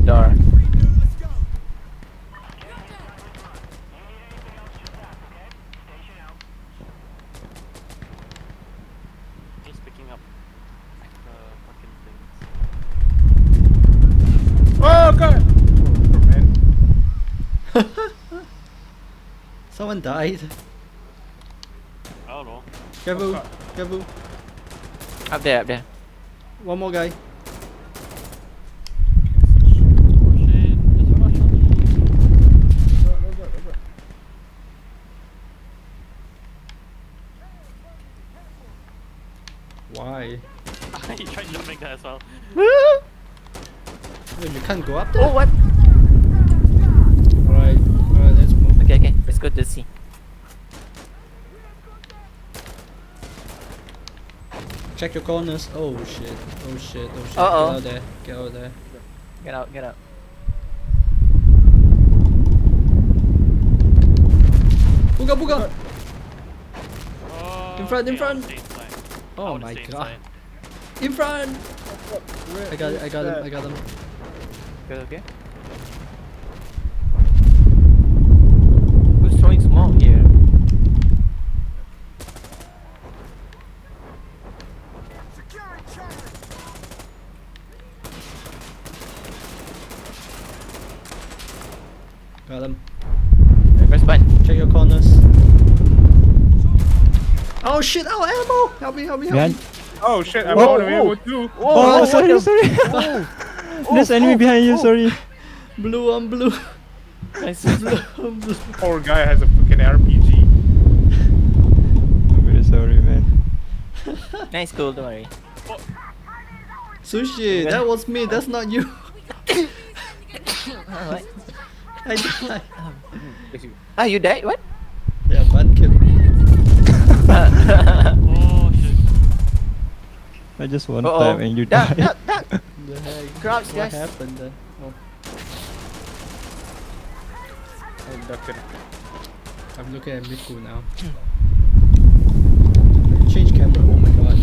door. Just picking up fucking things. Oh god! Oh, man. Someone died. I don't know. Careful, God. careful. Up there, up there. One more guy. Oh shit, there's a rush on me. Why? He tried jumping that as well. Oh, you can't go up there? Oh, what? Alright, let's move. Okay, okay, let's go to C. Check your corners. Oh shit, oh shit, oh shit. Uh-oh. Get out there, get out there. Get out, get out. Booga booga! Oh, In front, in okay, I front. would've stayed inside. I Oh would've my stayed god. inside. In front! Where I got it, is I got that? him, I got him. Okay, okay. Who's throwing smoke here? Got him. Where's Bun? Check your corners. Oh shit, oh ammo! Help me, help me, help Behind. me. Oh shit, I'm Whoa, out of whoa. ammo too. Oh, sorry, sorry. There's enemy behind you. Sorry. Blue on blue. Nice. Blue on blue. Poor guy has a fucking RPG. I'm very sorry, man. Nice, cool, don't worry. Sushi, that was me, that's not you. Alright. I died. Ah, you died? What? Yeah, Bun killed me. Oh shit. I just one Uh-oh. tap and you Duck, died. duck, duck! The heck? Crouch, What guys. happened then? Oh, I ducked it. I'm looking at Miku now. Change camera, oh my god.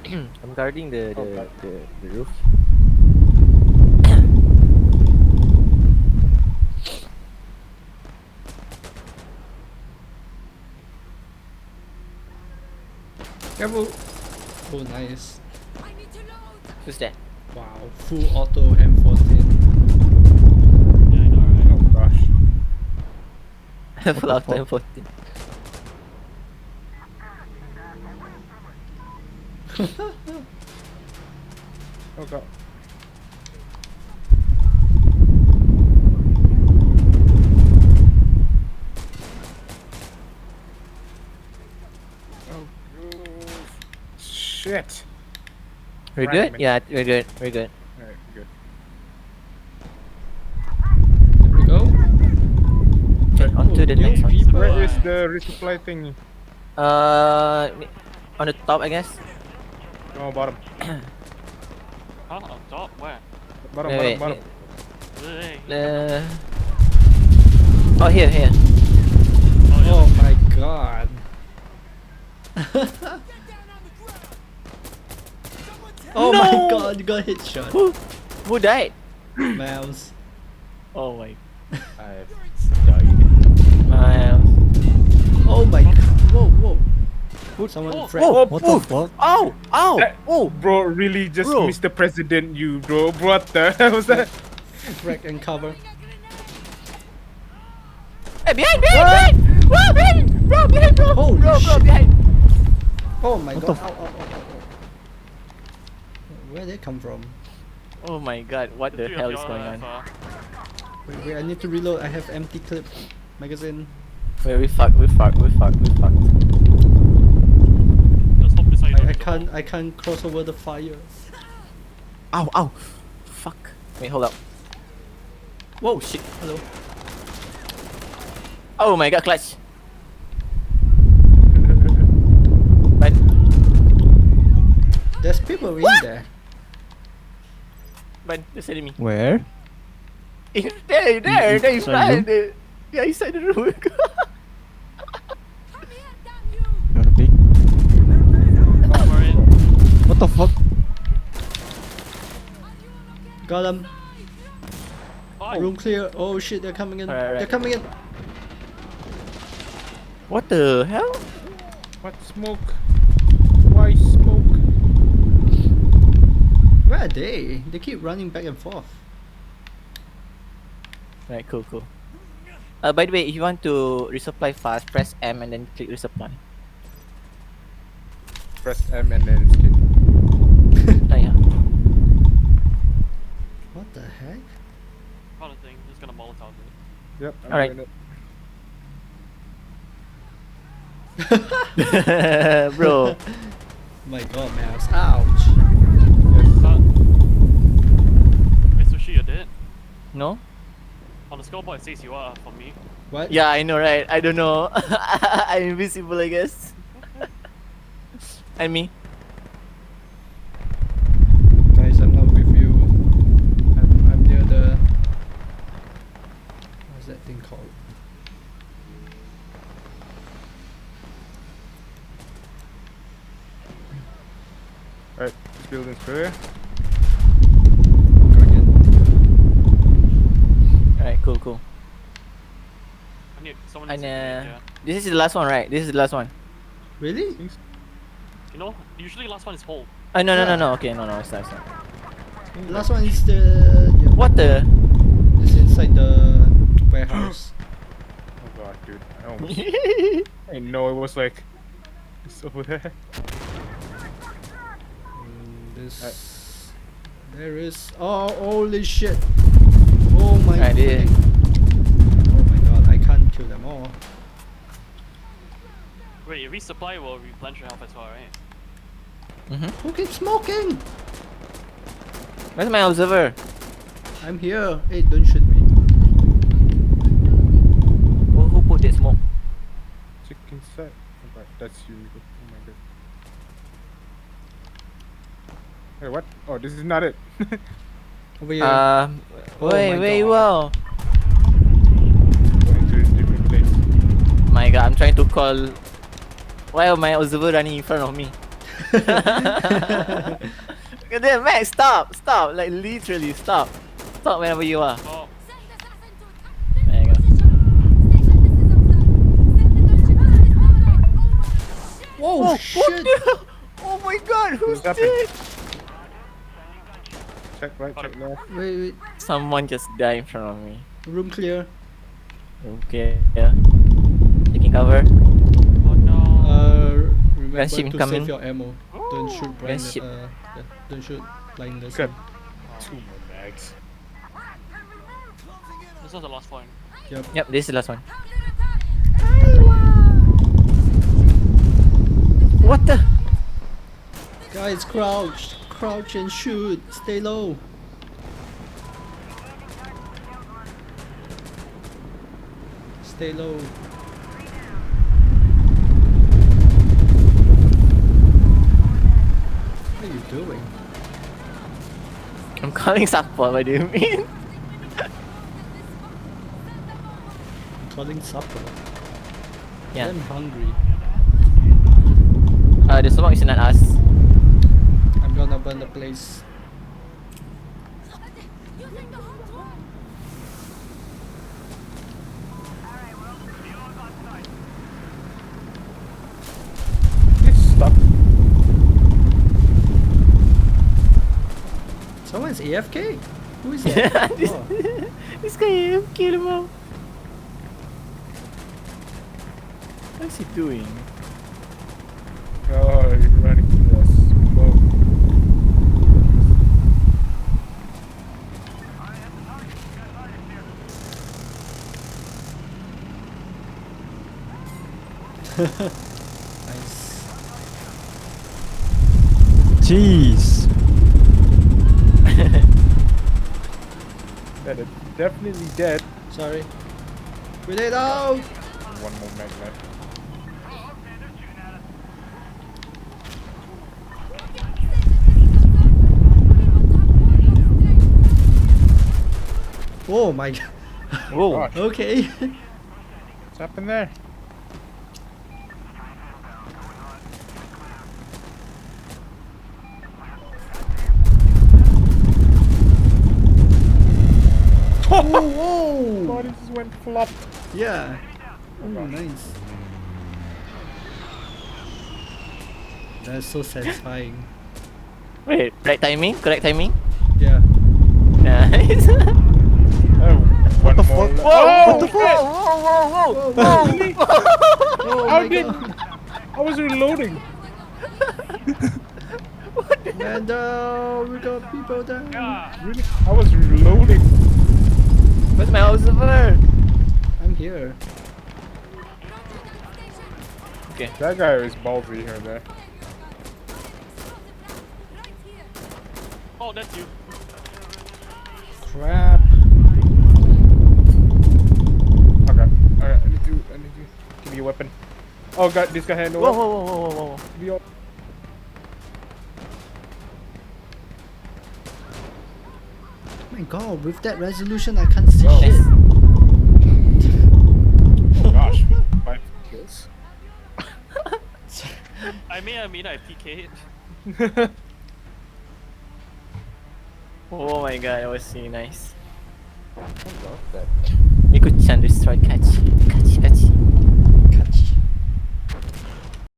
I'm guarding the roof. Careful! Oh nice. Who's that? Wow, full auto M14. Yeah, I know, right? Oh gosh. Full out fuck? 1014. Oh god. Oh. Shit. We're Right, good? man. Yeah, we're good. We're good. Alright, good. Here we go. Okay, on to the new next one. people. Where is the resupply thing? On the top, I guess. Oh, bottom. Huh? On top? Where? Bottom, Wait, bottom, wait, bottom. Oh, here, here. Oh my god. Oh my god, you got headshot. Who died? Mouse. Oh my. I've died. Miles. Oh my god. Whoa, whoa. Someone Oh, frag. Oh, What the fuck? Oh! Oh! That- Oh! Bro, really just Bro. Mr. President you, bro. What the hell was that? Frag and cover. Hey, behind! Behind! Bro, behind! Bro, behind, bro! Holy Bro, shit. behind! Oh my What god. the Ow, ow, ow, ow, ow. Where they come from? Oh my god, what the hell is going on? Wait, wait, I need to reload. I have empty clip magazine. Wait, we fucked. Just hope this how you don't hit the I can't cross over the fire. Ow, ow! Fuck. Wait, hold up. Whoa, shit. Hello. Oh my god, clutch! But, There's people in there. but, there's enemy. Where? There, there, Inside inside room? the... Yeah, inside the room. What the fuck? Got him. Fine. Room clear. Oh shit, they're coming in. Alright, They're coming in. What the hell? What smoke? Why smoke? Where are they? They keep running back and forth. Right, cool. By the way, if you want to resupply fast, press M and then click resupply. Press M and then skip. Yeah. What the heck? Kind of thing. Just gonna Molotov it. Yep. I'm Alright. doing it. Bro. My god, mouse. Ouch. Wait, Sushi, you did? No? On the scoreboard it says you are for me. What? Yeah, I know, right? I don't know. I'm invisible, I guess. And me? Guys, I'm not with you. I'm near the. What's that thing called? Alright, this building's clear. Guardian. Alright, cool. I need someone And needs to be here. this is the last one, right? This is the last one. Really? You know, usually last one is hold. Oh, no. Yeah. Okay, no, it's not. The last one is the. Yeah, What the? it's inside the warehouse. Oh god, dude. I almost. I know it was like. It's over there. This. There is. Oh, holy shit! Oh my. I did. Oh my god! I can't kill them all. Wait, if resupply will replenish your health as well, right? Who keeps smoking? Where's my observer? I'm here. Hey, don't shoot me. Who put that smoke? Chicken set. Oh god, that's you, Nico. Oh my god. Hey, what? Oh, this is not it. Over here. Oh my wait, God. wow. Going to a different place. My god, I'm trying to call. Why are my observer running in front of me? Damn, Max, stop! Like literally, stop whenever you are. Oh, There you go. Whoa, What shit! the? Oh my god, who's What's happening? dead? Check right, check left. Wait. Someone just died in front of me. Room clear. Okay, yeah. Taking cover. oh no. Remember Gunship to incoming. save your ammo. Don't shoot blind. Gunship. Yeah, don't shoot blindness. Good. 2 more bags. This was the last point. Yep, this is the last one. What the? Guys, crouch and shoot. Stay low. Stay low. What are you doing? I'm calling support, what do you mean? Calling supper. Yeah. I'm hungry. The smoke is not us. I'm gonna burn the place. This stuff. Someone's AFK? Who is that? this, Oh. this guy kill him all. What's he doing? Oh, you're running through the smoke. Nice. Jeez. That is definitely dead. Sorry. Grenade out! One more mag left. Oh my god. Whoa. Gosh, Okay. what's happened there? Whoa! Body just went flop. Yeah. Oh, gosh. nice. That's so satisfying. Wait, right timing? Correct timing? Yeah. Nice. Oh, one more. Whoa! Oh, What the fuck? shit! Whoa! Whoa! Really? Oh How my did? god. I was reloading. Man down! We got people down! Yeah. Really? I was reloading. Where's my observer? I'm here. Okay. That guy is ballsy here and there. Oh, that's you. Crap. Okay. Alright, I need to give me a weapon. Oh god, this guy had no Whoa! weapon. Whoa! Whoa! Whoa! Whoa! Give me a- My god, with that resolution I can't see Oh. shit. Oh gosh, 5 kills. I PK'd. Oh my god, that was really nice. Miku-chan destroyed Kachi. Kachi, Kachi.